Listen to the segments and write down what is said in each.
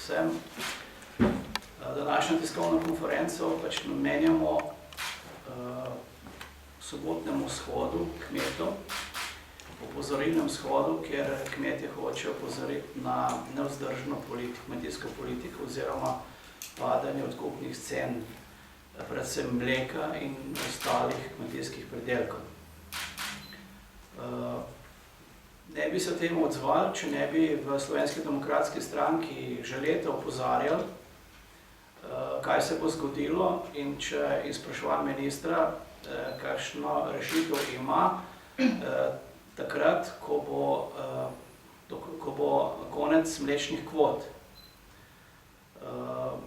vsem. Današnjo tiskovno konferenco pač namenjamo sobotnemu shodu kmetov, opozorilnem shodu, kjer kmetje hočejo opozoriti na nevzdržno kmetijsko politiko oziroma padanje odkupnih cen, predvsem mleka in ostalih kmetijskih pridelkov. Ne bi se temu odzvali, če ne bi v Slovenski demokratski stranki že leta opozarjali, kaj se bo zgodilo in če izpraševali ministra, kakšno rešitev ima takrat, ko bo konec mlečnih kvot.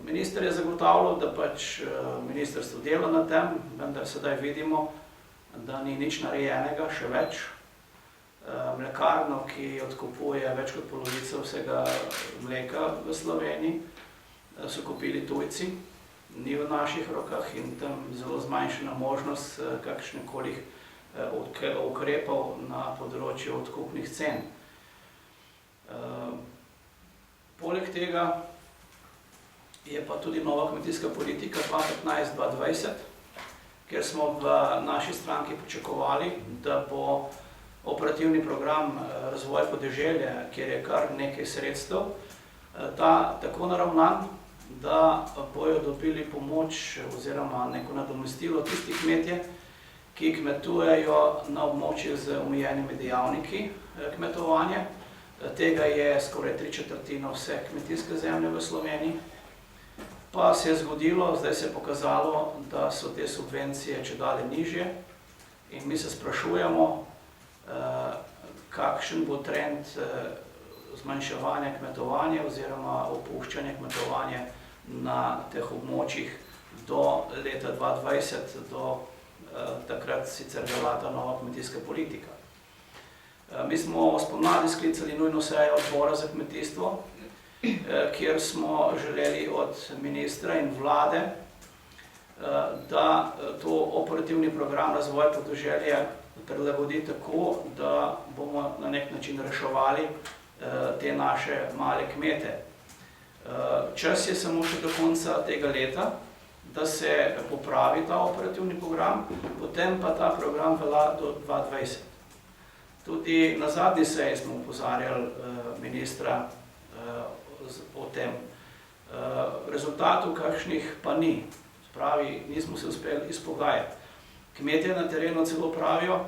Minister je zagotavljal, da pač ministrstvo dela na tem, vendar sedaj vidimo, da ni nič narejenega, še več. Mlekarno, ki odkupuje več kot polovico vsega mleka v Sloveniji, so kupili tujci, ni v naših rokah in tam zelo zmanjšana možnost kakšnekolih ukrepov na področju odkupnih cen. Poleg tega je pa tudi nova kmetijska politika 2015-2020, kjer smo v naši stranki pričakovali, da bo operativni program razvoja podeželja, kjer je kar nekaj sredstev, tako naravnan, da bojo dobili pomoč oziroma neko nadomestilo tisti kmetje, ki kmetujejo na območjih z omejenimi dejavniki kmetovanja. Tega je skoraj 3/4 vse kmetijske zemlje v Sloveniji. Pa se je zgodilo, zdaj se je pokazalo, da so te subvencije čedalje nižje in mi se sprašujemo, kakšen bo trend zmanjševanja kmetovanja oziroma opuščanja kmetovanja na teh območjih do leta 2020, do takrat sicer veljata nova kmetijska politika. Mi smo spomladi sklicali nujno sejo odbora za kmetijstvo, kjer smo želeli od ministra in vlade, da to operativni program razvoja podeželja prilagodi tako, da bomo na nek način reševali te naše male kmete. Čas je samo še do konca tega leta, da se popravi ta operativni program, potem pa ta program velja do 2020. Tudi na zadnji seji smo opozarjali ministra o tem. Rezultatov kakšnih pa ni. Spravi, nismo se uspeli izpogajati. Kmetje na terenu celo pravijo,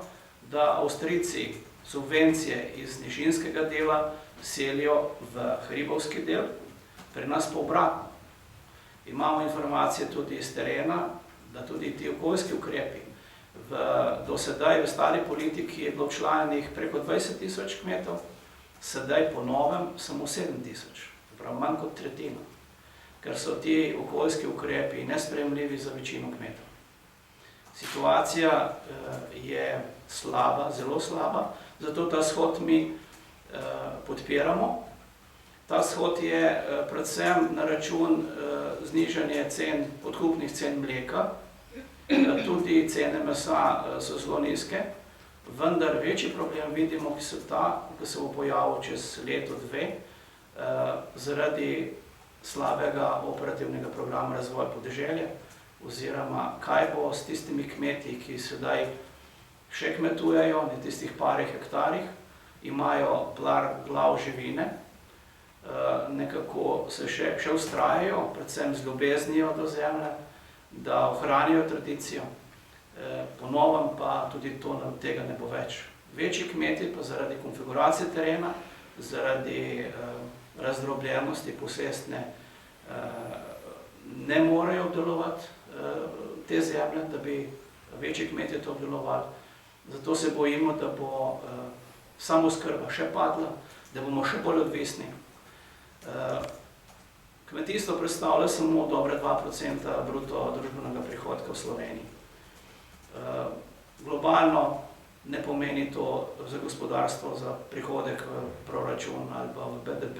da Avstrijci subvencije iz nižinskega dela selijo v hribovski del, pri nas pa obratno. Imamo informacije tudi iz terena, da tudi ti okoljski ukrepi do sedaj v stari politiki je bilo včlanjenih preko 20.000 kmetov, sedaj po novem samo 7.000, prav manj kot tretjina, ker so ti okoljski ukrepi nesprejemljivi za večino kmetov. Situacija je slaba, zelo slaba, zato ta shod mi podpiramo. Ta shod je predvsem na račun znižanja cen, odkupnih cen mleka, tudi cene mesa so zelo nizke, vendar večji problem vidimo, ki se bo pojavil čez leto, dve, zaradi slabega operativnega programa razvoja podeželja, oziroma kaj bo s tistimi kmeti, ki sedaj še kmetujejo na tistih parih hektarjih, imajo glav živine, nekako se še vztrajajo, predvsem z ljubeznijo do zemlje, da ohranijo tradicijo, po novem pa tudi tega ne bo več. Večji kmeti pa zaradi konfiguracije terena, zaradi razdrobljenosti posestne ne morejo obdelovati te zemlje, da bi večji kmetje to obdelovali. Zato se bojimo, da bo samooskrba še padla, da bomo še bolj odvisni. Kmetijstvo predstavlja samo dobre 2% bruto družbenega prihodka v Sloveniji. Globalno ne pomeni to za gospodarstvo, za prihodek v proračun ali pa v BDP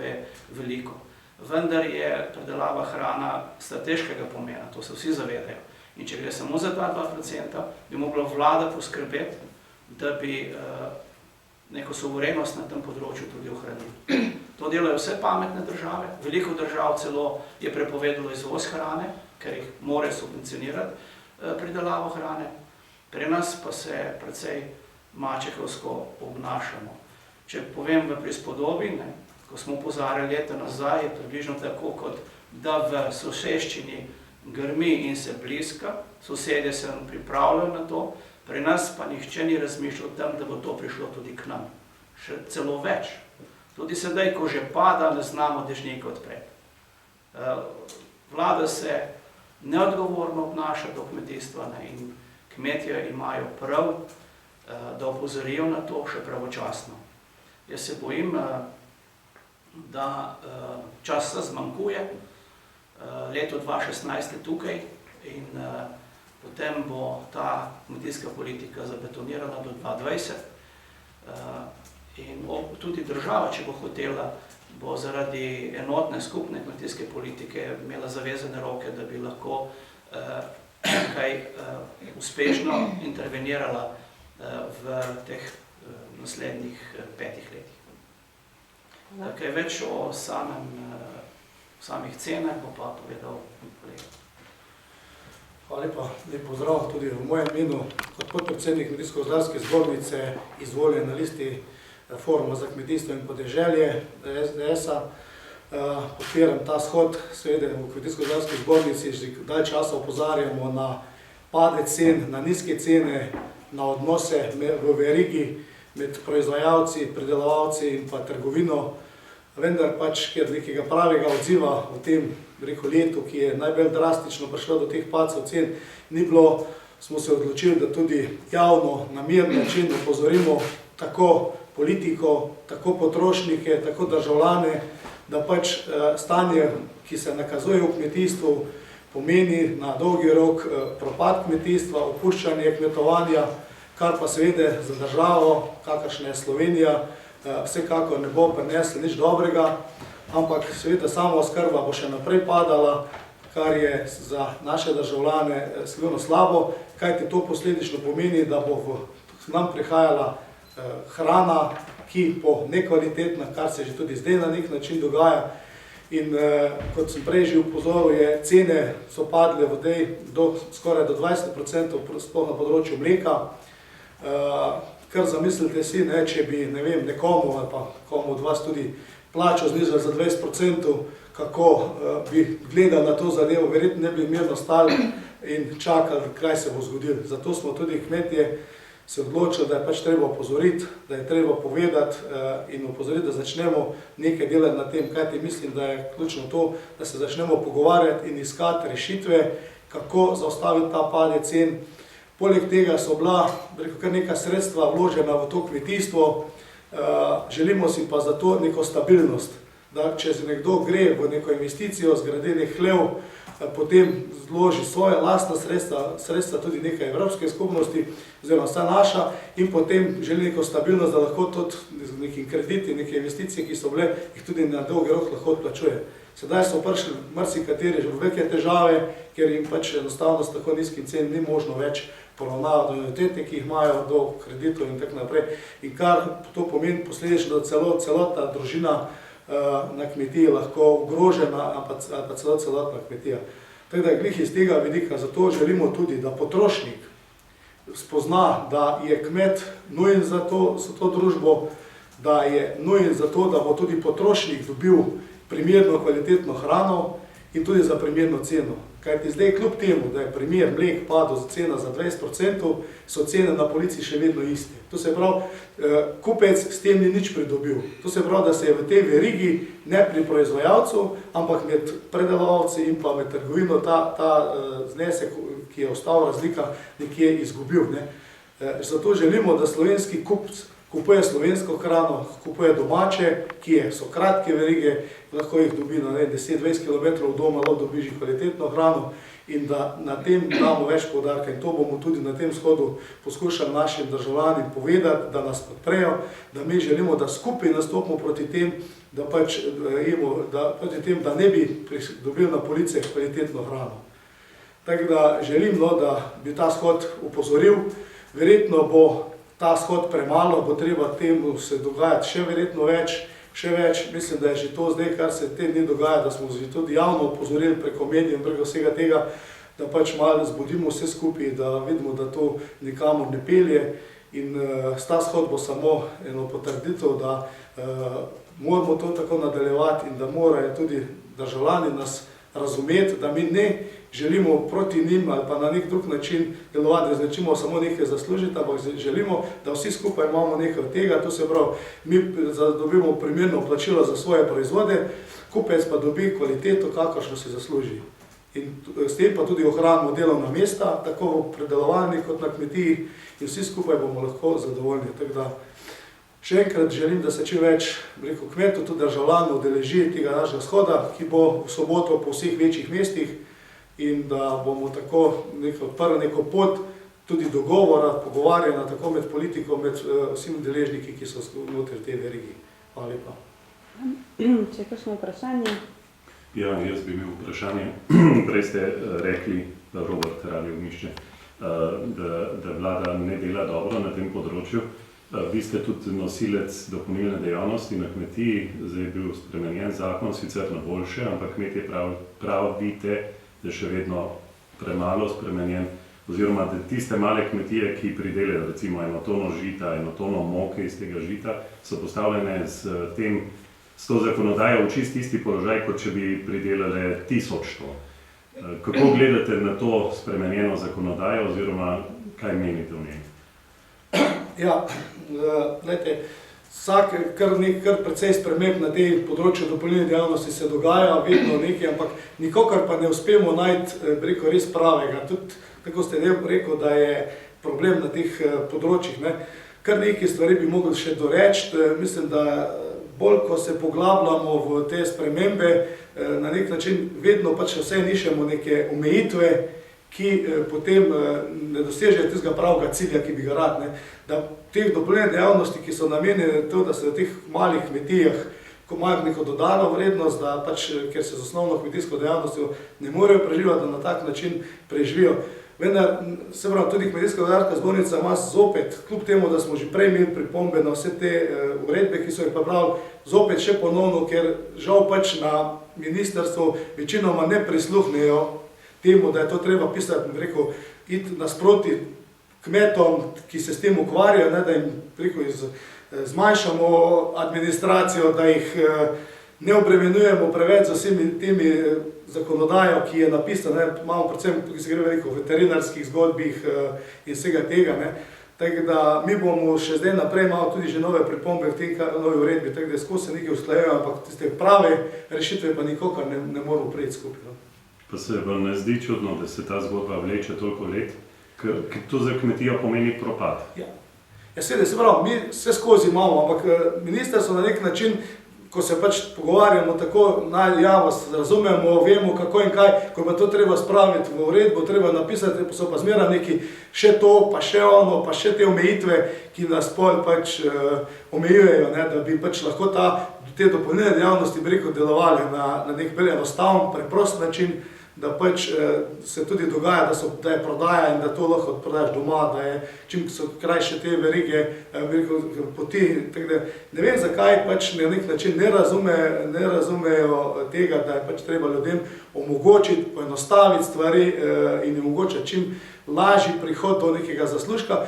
veliko. Vendar je predelava hrana strateškega pomena, to se vsi zavedajo. In če gre samo za 2%, bi mogla vlada poskrbeti, da bi neko suverenost na tem področju tudi ohranili. To delajo vse pametne države. Veliko držav celo je prepovedalo izvoz hrane, ker jih more subvencionirati pridelavo hrane. Pri nas pa se precej mačehovsko obnašamo. Če povem v prispodobi, ko smo opozarjali leta nazaj, je približno tako, kot da v soseščini grmi in se bliska, sosedje se pripravljajo na to, pri nas pa nihče ni razmišljal o tem, da bo to prišlo tudi k nam. Še celo več. Tudi sedaj, ko že pada, ne znamo dežnik odpreti. Vlada se neodgovorno obnaša do kmetijstva in kmetje imajo prav, da opozorijo na to še pravočasno. Jaz se bojim, da časa zmanjkuje, leto 2016 je tukaj in potem bo ta kmetijska politika zabetonirana do 2020. In tudi država, če bo hotela, bo zaradi enotne skupne kmetijske politike imela zavezane roke, da bi lahko kaj uspešno intervenirala v teh naslednjih 5 letih. Kaj več o samih cenah bo pa povedal kolega. Hvala lepa, lep pozdrav tudi v mojem imenu kot podpredsednik Kmetijsko-gozdarske zbornice, izvoljen na listi Foruma za kmetijstvo in podeželje SDS-a. Podpiram ta shod, seveda v Kmetijsko-gozdarski zbornici že dalj časa opozarjamo na padec cen, na nizke cene, na odnose v verigi med proizvajalci, predelovalci in pa trgovino. Vendar pač, ker nekega pravega odziva v tem letu, ki je najbolj drastično prišlo do teh padcev cen, ni bilo, smo se odločili, da tudi javno, na miren način opozorimo tako politiko, tako potrošnike, tako državljane, da pač stanje, ki se nakazuje v kmetijstvu, pomeni na dolgi rok propad kmetijstva, opuščanje kmetovanja, kar pa seveda za državo, kakršna je Slovenija, vsekakor ne bo prineslo nič dobrega, ampak seveda samooskrba bo še naprej padala, kar je za naše državljane sigurno slabo, kajti to posledično pomeni, da bo k nam prihajala hrana, ki bo nekvalitetna, kar se že tudi zdaj na nek način dogaja. In kot sem prej že upozoril, cene so padle v tej skoraj do 20%, sploh na področju mleka. Kar zamislite si, če bi, ne vem, nekomu ali pa komu od vas tudi plačo znižali za 20%, kako bi gledali na to zadevo, verjetno ne bi mirno stali in čakali, kaj se bo zgodilo. Zato smo tudi kmetje se odločili, da je pač treba opozoriti, da je treba povedati in opozoriti, da začnemo nekaj delati na tem, kajti mislim, da je ključno to, da se začnemo pogovarjati in iskati rešitve, kako zaustaviti ta padec cen. Poleg tega so bila kar neka sredstva vložena v to kmetijstvo, želimo si pa za to neko stabilnost, da če se nekdo gre v neko investicijo, zgradi nek hlev, potem zloži svoje lastna sredstva tudi nekaj evropske skupnosti, oziroma vsa naša, in potem želi neko stabilnost, da lahko tudi z nekim krediti, neke investicije, ki so bile, jih tudi na dolgi rok lahko odplačuje. Sedaj so prišli marsikateri že v velike težave, ker jim pač enostavno s tako nizkim cen ni možno več poravnavati anuitete, ki jih imajo do kreditov in tako naprej. In kar to pomeni posledično, da celotna družina na kmetiji lahko ogrožena, ali pa celotna kmetija. Tako da glih iz tega vidika, zato želimo tudi, da potrošnik spozna, da je kmet nujen za to družbo, da je nujen za to, da bo tudi potrošnik dobil primerno, kvalitetno hrano in tudi za primerno ceno. Kajti zdaj, kljub temu, da je primer mlek padel cena za 20%, so cene na polici še vedno iste. To se pravi, kupec s tem ni nič pridobil. To se pravi, da se je v tej verigi, ne pri proizvajalcu, ampak med predelovalci in pa med trgovino ta znesek, ki je ostal razlika, nekje izgubil. Zato želimo, da slovenski kupec kupuje slovensko hrano, kupuje domače, ki so kratke verige, lahko jih dobi na 10-20 km od doma, lahko dobi že kvalitetno hrano in da na tem damo več poudarka. In to bomo tudi na tem shodu poskušali našim državljanom povedati, da nas podprejo, da mi želimo, da skupaj nastopimo proti tem, da ne bi dobili na policah kvalitetno hrano. Tako da želim, da bi ta shod upozoril. Verjetno bo ta shod premalo, bo treba temu se dogajati še verjetno več, Še več, mislim, da je že to zdaj, kar se te dni dogaja, da smo že tudi javno opozorili preko medijev in preko vsega tega, da pač malo zbudimo vse skupaj, da vidimo, da to nikamor ne pelje. In s ta shod bo samo eno potrditev, da moramo to tako nadaljevati in da morajo tudi državljani nas razumeti, da mi ne želimo proti njim ali pa na nek drug način delovati, da nećemo samo nekaj zaslužiti, ampak želimo, da vsi skupaj imamo nekaj od tega, to se pravi, mi dobimo primerno plačilo za svoje proizvode, kupec pa dobi kvaliteto, kakršno si zasluži. In s tem pa tudi ohranimo delovna mesta, tako v predelovanju kot na kmetiji, in vsi skupaj bomo lahko zadovoljni. Tako da še enkrat želim, da se čim več kmetov, tudi državljanov udeleži tega našega shoda, ki bo v soboto po vseh večjih mestih, in da bomo tako odprli neko pot tudi dogovora, pogovarjanja tako med politiko, med vsemi deležniki, ki so znotraj te verigi. Hvala lepa. Če je kakšno vprašanje? Ja, jaz bi imel vprašanje. Prej ste rekli, Robert Radi Ognjišče, da vlada ne dela dobro na tem področju. Vi ste tudi nosilec dopolnilne dejavnosti na kmetiji, zdaj je bil spremenjen zakon, sicer na boljše, ampak kmetje pravite, da je še vedno premalo spremenjen, oziroma da tiste male kmetije, ki pridelajo recimo 1 tono žita, 1 tono moke iz tega žita, so postavljene s to zakonodajo v čist isti položaj, kot če bi pridelale 1000 ton. Kako gledate na to spremenjeno zakonodajo, oziroma kaj menite o njej? Ja, gledajte, kar precej sprememb na tem področju dopolnilne dejavnosti se dogaja, vedno nekaj, ampak nikakor pa ne uspemo najti, res pravega. Tudi, tako ste rekel, da je problem na teh področjih, ne. Kar nekaj stvari bi mogli še doreči, mislim, da bolj, ko se poglabljamo v te spremembe, na nek način vedno pač vse nišemo neke omejitve, ki potem ne dosežejo tistega pravega cilja, ki bi ga rad. Da teh dopolnilne dejavnosti, ki so namenjene to, da se v teh malih kmetijah, ko imajo neko dodano vrednost, da pač, ker se z osnovno kmetijsko dejavnostjo ne morejo preživeti, da na tak način preživijo. Vendar, se pravi, tudi Kmetijsko-gozdarska zbornica ima zopet, kljub temu, da smo že prej imeli pripombe na vse te uredbe, ki so jih pripravili, zopet še ponovno, ker žal pač na ministrstvu večinoma ne prisluhnejo temu, da je to treba pisati, iti nasproti kmetom, ki se s tem ukvarjajo, da jim zmanjšamo administracijo, da jih ne obremenjujemo preveč z vsemi temi zakonodajo, ki je napisana, imamo predvsem, ki se gre veliko v veterinarskih zgodbih in vsega tega. Tako da mi bomo še zdaj naprej imeli tudi že nove pripombe v tej novi uredbi, tako da skozi se nekaj usklajujejo, ampak tiste prave rešitve pa nikakor ne moramo prejti skupaj. Pa se vam ne zdi čudno, da se ta zgodba vleče toliko let, ker to za kmetijo pomeni propad? Ja, seveda, se pravi, mi vse skozi imamo, ampak ministrstvo na nek način, ko se pač pogovarjamo tako, ja, vas razumemo, vemo kako in kaj, ko pa to treba spraviti v uredbo, treba napisati, so pa zmeraj neki še to, pa še ono, pa še te omejitve, ki nas pač omejujejo, da bi pač lahko te dopolnilne dejavnosti delovali na nek bolj enostaven, preprost način, da pač se tudi dogaja, da je prodaja in da to lahko prodajaš doma, da je čim so krajše te verige, poti. Ne vem, zakaj pač na nek način ne razumejo tega, da je pač treba ljudem omogočiti, poenostaviti stvari in omogočiti čim lažji prihod do nekega zaslužka.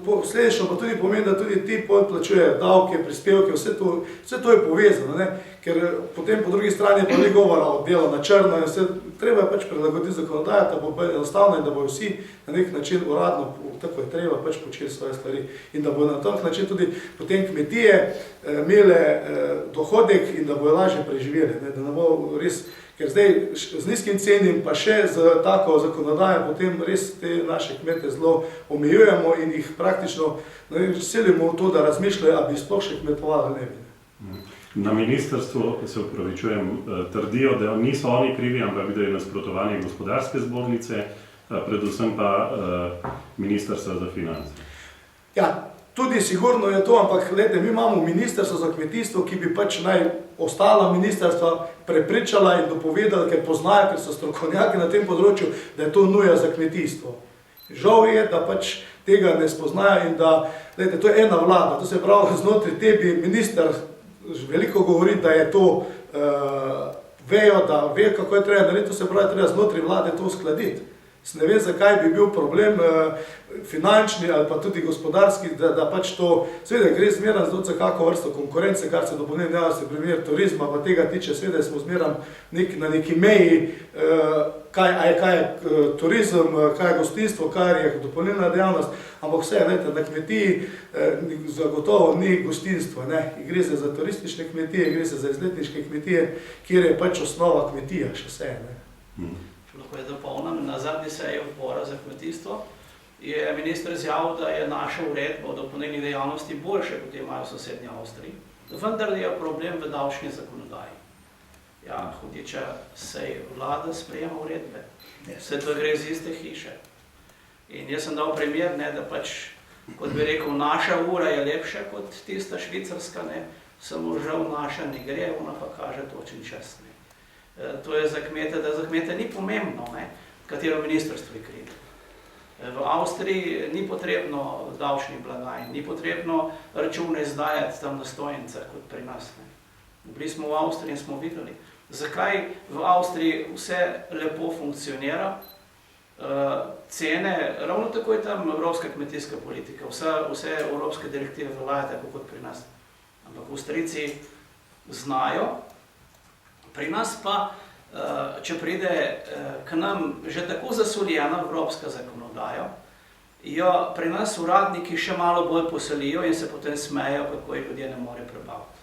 Posledično pa tudi pomeni, da tudi ti plačujejo davke, prispevke, vse to je povezano, ker potem po drugi strani pa ni govora o delu na črno in vse, treba je pač prilagoditi zakonodajo, da bo enostavno in da bojo vsi na nek način uradno, tako je treba, pač počeli svoje stvari in da bojo na tak način tudi potem kmetije imele dohodek in da bojo lažje preživeli, da ne bo res, ker zdaj z nizkim cenim pa še z tako zakonodajo potem res te naše kmete zelo omejujemo in jih praktično silimo v to, da razmišljajo, a bi sploh še kmetovali ne bi. Na ministrstvu, se opravičujem, trdijo, da niso oni krivi, ampak da je nasprotovanje gospodarske zbornice, predvsem pa ministrstva za finance. Ja, tudi sigurno je to, ampak gledajte, mi imamo ministrstvo za kmetijstvo, ki bi pač naj ostala ministrstva prepričala in dopovedala, ker poznajo, ker so strokovnjaki na tem področju, da je to nuja za kmetijstvo. Žal je, da pač tega ne spoznajo in da, gledajte, to je ena vlada, to se pravi, znotraj te bi minister veliko govori, da je to vejo, da ve, kako je treba narediti, to se pravi, treba znotraj vlade to uskladiti. Ne vem, zakaj bi bil problem finančni ali pa tudi gospodarski, da pač to, seveda gre zmeraj za kako vrsto konkurence, kar se dopolnilne dejavnosti, primer turizma, pa tega tiče, seveda smo zmeraj na neki meji, kaj je turizem, kaj je gostinstvo, kaj je dopolnilna dejavnost, ampak vse, na kmetiji zagotovo ni gostinstvo, gre se za turistične kmetije, gre se za izletniške kmetije, kjer je pač osnova kmetija še vse. Lahko je dopolnim, na zadnji seji odbora za kmetijstvo je minister izjavil, da je naša uredba o dopolnilni dejavnosti boljše, kot je imajo v sosednji Avstriji, vendar je problem v davčni zakonodaji. Ja, hudiča, sej vlada sprejema uredbe, vse to gre iz iste hiše. In jaz sem dal primer, da pač, kot bi rekel, naša ura je lepša kot tista švicarska, samo žal naša ne gre, ona pa kaže točen čas. To je za kmete, da za kmete ni pomembno, katero ministrstvo je krivo. V Avstriji ni potrebno davčnih blagajn, ni potrebno račune izdajati tam na stojnicah kot pri nas. Bili smo v Avstriji in smo videli, zakaj v Avstriji vse lepo funkcionira, cene, ravno tako je tam evropska kmetijska politika, vse evropske direktive veljajo tako kot pri nas. Ampak Avstrijci znajo. Pri nas pa, če pride k nam že tako zasoljena evropska zakonodaja, jo pri nas uradniki še malo bolj poselijo in se potem smejo, kako jih ljudje ne more prebaviti.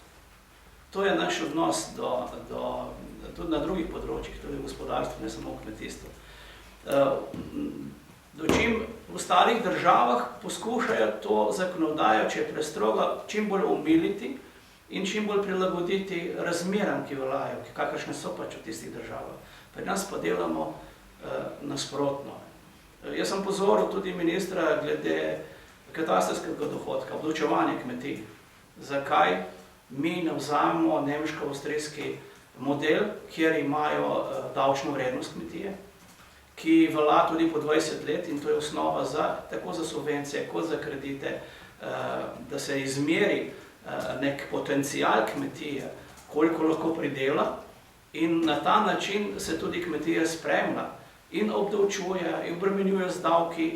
To je naš odnos tudi na drugih področjih, tudi v gospodarstvu, ne samo v kmetijstvu. Dočim v ostalih državah poskušajo to zakonodajo, če je prestroga, čim bolj omiliti in čim bolj prilagoditi razmeram, ki veljajo, kakršne so pač v tistih državah. Pri nas pa delamo nasprotno. Jaz sem pozoril tudi ministra glede katastrskega dohodka, obdavčevanja kmetij. Zakaj mi ne vzamemo nemško-avstrijski model, kjer imajo davčno vrednost kmetije, ki velja tudi po 20 let in to je osnova tako za subvencije kot za kredite, da se izmeri nek potencial kmetije, koliko lahko pridela in na ta način se tudi kmetija spremlja in obdavčuje, in obremenjuje z davki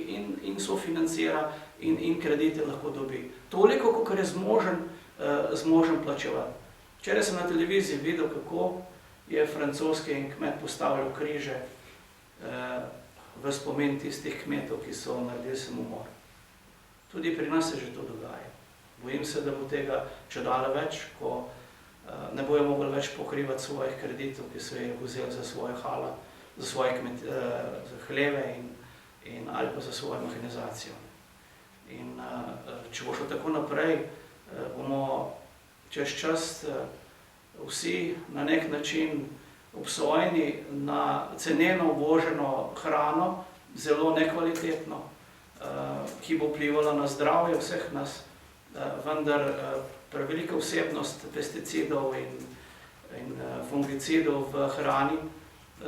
in sofinancira in kredite lahko dobi. Toliko, koliko je zmožen plačevati. Včeraj sem na televiziji videl, kako je francoski kmet postavljal križe v spomin tistih kmetov, ki so naredili samomor. Tudi pri nas se že to dogaja. Bojim se, da bo tega čedalje več, ko ne bojo mogli več pokrivati svojih kreditov, ki so jih vzeli za svoje hala, za svoje hleve ali pa za svojo mehanizacijo. In če bo šlo tako naprej, bomo čez čas vsi na nek način obsojeni na ceneno uvoženo hrano, zelo nekvalitetno, ki bo vplivala na zdravje vseh nas, vendar prevelika vsebnost pesticidov in fungicidov v hrani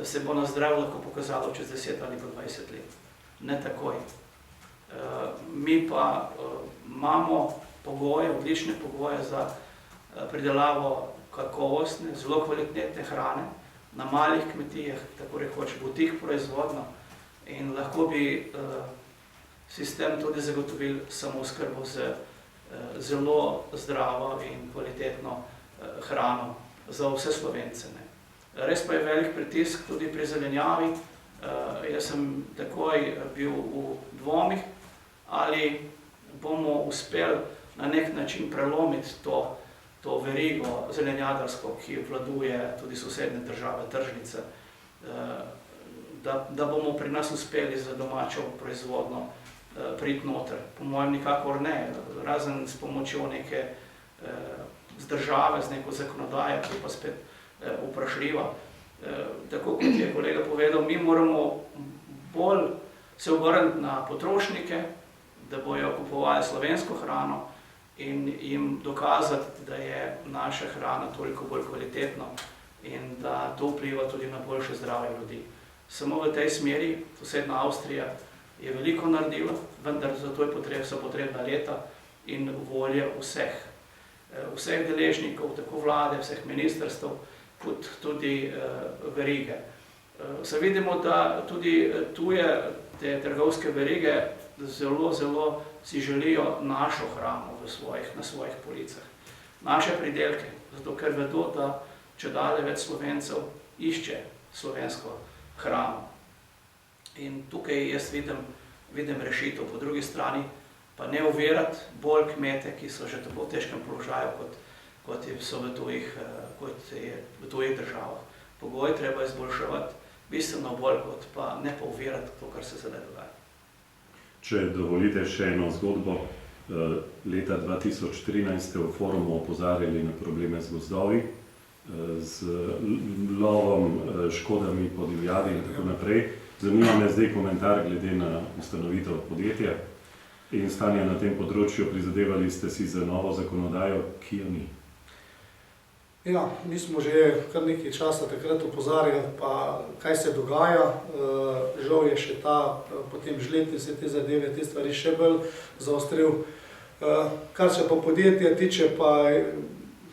se bo na zdravje lahko pokazalo čez 10 ali pa 20 let. Ne takoj. Mi pa imamo pogoje, odlične pogoje za pridelavo kakovostne, zelo kvalitetne hrane na malih kmetijah, tako rekoč butik proizvodno, in lahko bi sistem tudi zagotovil samooskrbo z zelo zdravo in kvalitetno hrano za vse Slovence. Res pa je velik pritisk tudi pri zelenjavi. Jaz sem takoj bil v dvomih, ali bomo uspeli na nek način prelomiti to verigo zelenjadarsko, ki obvladuje tudi sosednje države, tržnice, da bomo pri nas uspeli za domačo proizvodno priti noter. Po mojem nikakor ne, razen s pomočjo neke zdržave, z neko zakonodajo, ki je pa spet vprašljiva. Tako kot je kolega povedal, mi moramo bolj se obrniti na potrošnike, da bojo kupovali slovensko hrano in jim dokazati, da je naša hrana toliko bolj kvalitetna in da to vpliva tudi na boljše zdravje ljudi. Samo v tej smeri, sosednja Avstrija je veliko naredila, vendar za to so potrebna leta in volja vseh. vseh deležnikov, tako vlade, vseh ministrstv, kot tudi verige. Se vidimo, da tudi tuje te trgovske verige zelo si želijo našo hrano na svojih policah, naše pridelke, zato ker vedo, da čedalje več Slovencev išče slovensko hrano. In tukaj jaz vidim rešitev, po drugi strani pa ne ovirati bolj kmete, ki so že tako v težkem položaju, kot so v tujih državah. Pogoje treba izboljševati bistveno bolj, kot pa ne pa ovirati to, kar se sedaj dogaja. Če dovolite še eno zgodbo, leta 2013 ste v forumu opozarjali na probleme z gozdovi, z lovom, škodami po divjadi in tako naprej. Zanima me zdaj komentar glede na ustanovitev podjetja in stanje na tem področju. Prizadevali ste si za novo zakonodajo, ki jo ni. Ja, mi smo že kar nekaj časa takrat opozarjali, pa kaj se dogaja. Žal je še potem žled in vse te zadeve, te stvari še bolj zaostril. Kar se pa podjetja tiče, pa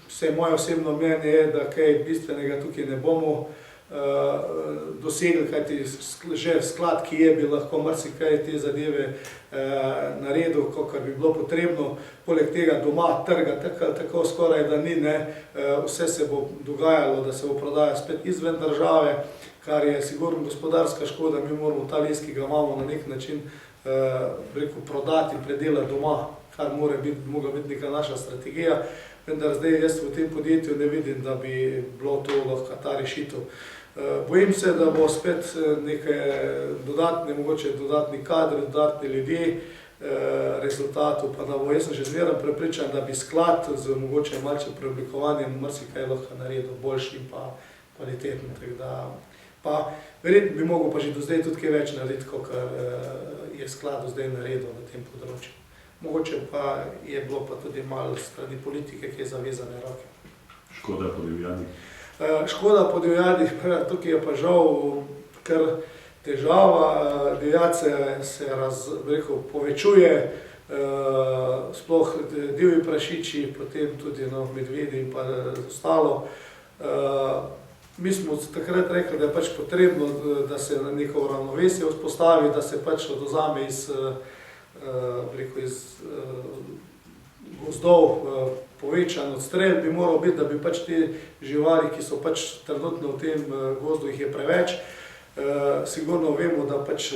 vse moje osebno mnenje je, da kaj bistvenega tukaj ne bomo dosegli, kajti že sklad, ki je, bi lahko marsikaj te zadeve naredil, kakor bi bilo potrebno. Poleg tega doma trga tako skoraj, da ni, vse se bo dogajalo, da se bo prodajal spet izven države, kar je sigurno gospodarska škoda. Mi moramo ta les, ki ga imamo, na nek način prodati in predelati doma, kar mora biti neka naša strategija. Vendar zdaj jaz v tem podjetju ne vidim, da bi bilo to lahko ta rešitev. Bojim se, da bo spet mogoče dodatni kadri, dodatni ljudje, rezultatov pa da bo. Jaz sem že zmeraj prepričan, da bi sklad z mogoče malce preoblikovanjem marsikaj lahko naredil boljši in pa kvalitetno. Pa verjetno bi mogel pa že do zdaj tudi kaj več narediti, kot je sklad do zdaj naredil na tem področju. Mogoče pa je bilo pa tudi malo strani politike, ki je zavezane roke. Škoda po divjadi. Škoda po divjadi, tukaj je pa žal kar težava. Divjad se povečuje, sploh divji prašiči, potem tudi medvedi in pa ostalo. Mi smo takrat rekli, da je pač potrebno, da se neko ravnovesje vzpostavi, da se pač odvzame iz gozdov povečan odstrel bi moral biti, da bi pač te živali, ki so pač trenutno v tem gozdu, jih je preveč. Sigurno vemo, da pač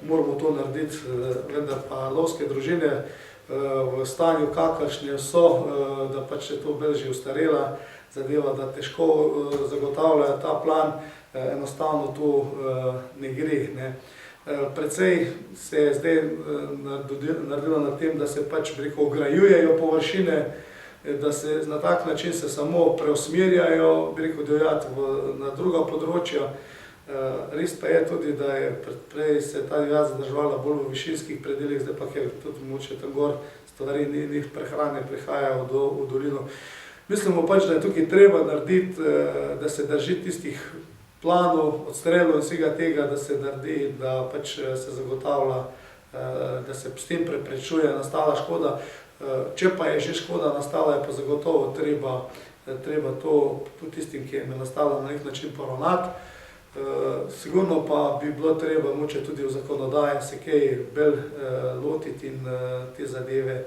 moramo to narediti, vendar pa lovske družine v stanju, kakršne so, da pač je to bolj že ustarela zadeva, da težko zagotavljajo ta plan, enostavno to ne gre. Precej se je zdaj naredilo na tem, da se pač ograjujejo površine, da se na tak način se samo preusmerjajo divjad na druga področja. Res pa je tudi, da je prej se ta divjad zadrževala bolj v višinskih predelih, zdaj pa je tudi mogoče tam gor stvari ni prehrane, prihajajo v dolino. Mislimo pač, da je tukaj treba narediti, da se drži tistih planov, odstrelov in vsega tega, da se naredi, da pač se zagotavlja, da se s tem preprečuje nastala škoda. Če pa je že škoda nastala, je pa zagotovo treba to tistim, ki je nastala, na nek način poravnati. Sigurno pa bi bilo treba mogoče tudi v zakonodaji se kaj bolj lotiti in te zadeve.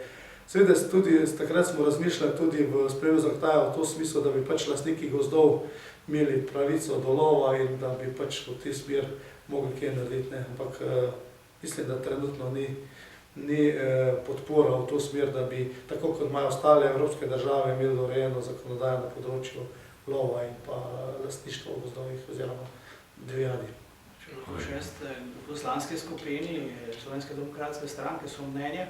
Seveda tudi takrat smo razmišljali tudi v spremembi zakonodaje v to smislu, da bi pač lastniki gozdov imeli pravico do lova in da bi pač v tej smer mogli kaj narediti. Ampak mislim, da trenutno ni podpora v to smer, da bi, tako kot imajo ostale evropske države, imeli urejeno zakonodajo na področju lova in pa lastništva v gozdovih oziroma divjadi. V poslanski skupini Slovenske demokratske stranke so mnenje,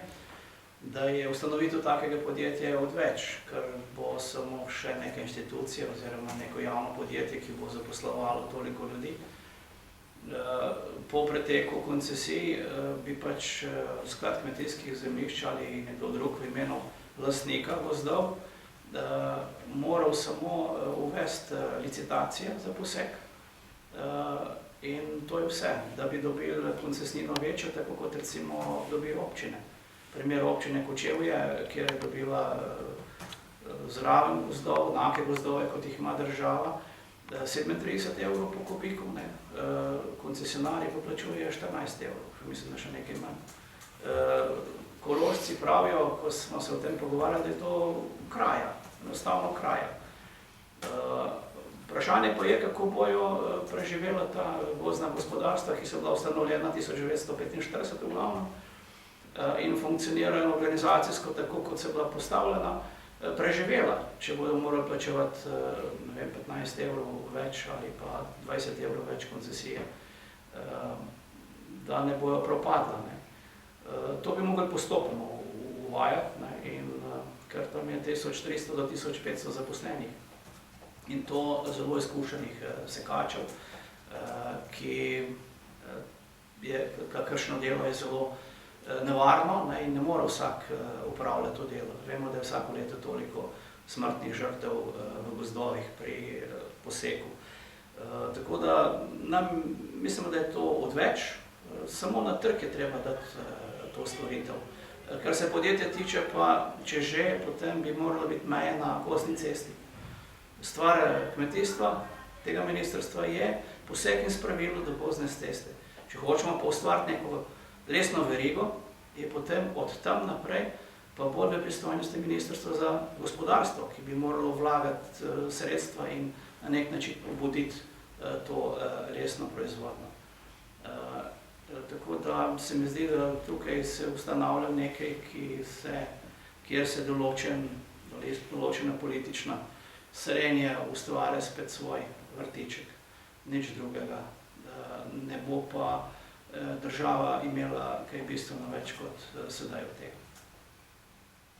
da je ustanovitev takega podjetja odveč, ker bo samo še neka institucija oziroma neko javno podjetje, ki bo zaposlovalo toliko ljudi. Po preteku koncesij bi pač sklad kmetijskih zemljišč ali nekdo drug v imenu lastnika gozdov moral samo uvesti licitacije za poseg in to je vse, da bi dobili koncesnino večjo, tako kot recimo dobijo občine. Primer občine Kočevje, kjer je dobila zraven gozdov, enake gozdove, kot jih ima država, 37 evrov po kubiku, koncesionarji pa plačujejo 14 evrov, mislim, da še nekaj manj. Korošci pravijo, ko smo se o tem pogovarjali, da je to kraja, enostavno kraja. Vprašanje pa je, kako bojo preživela ta gozdna gospodarstva, ki so bila ustanovljena 1945 v glavnem in funkcionirajo organizacijsko tako, kot se bila postavljena, preživela, če bodo morali plačevati 15 evrov več ali pa 20 evrov več koncesije, da ne bojo propadla. To bi mogli postopno uvajati, ker tam je 1300 do 1500 zaposlenih in to zelo izkušenih sekačev, ki je, kakršno delo je zelo nevarno in ne more vsak upravljati to delo. Vemo, da je vsako leto toliko smrtnih žrtev v gozdovih pri poseku. Tako da mislimo, da je to odveč, samo na trg je treba dati to storitev. Kar se podjetja tiče pa, če že, potem bi morala biti meja na gozdni cesti. Stvar kmetijstva tega ministrstva je poseg in spravilo do gozdne ceste. Če hočemo pa ustvariti neko lesno verigo, je potem od tam naprej pa bolj v pristojnosti ministrstva za gospodarstvo, ki bi moralo vlagati sredstva in na nek način pobuditi to lesno proizvodnjo. Tako da se mi zdi, da tukaj se ustanavlja nekaj, kjer se določena politična srenja ustvarja spet svoj vrtiček, nič drugega. Ne bo pa država imela kaj bistveno več kot sedaj od tega.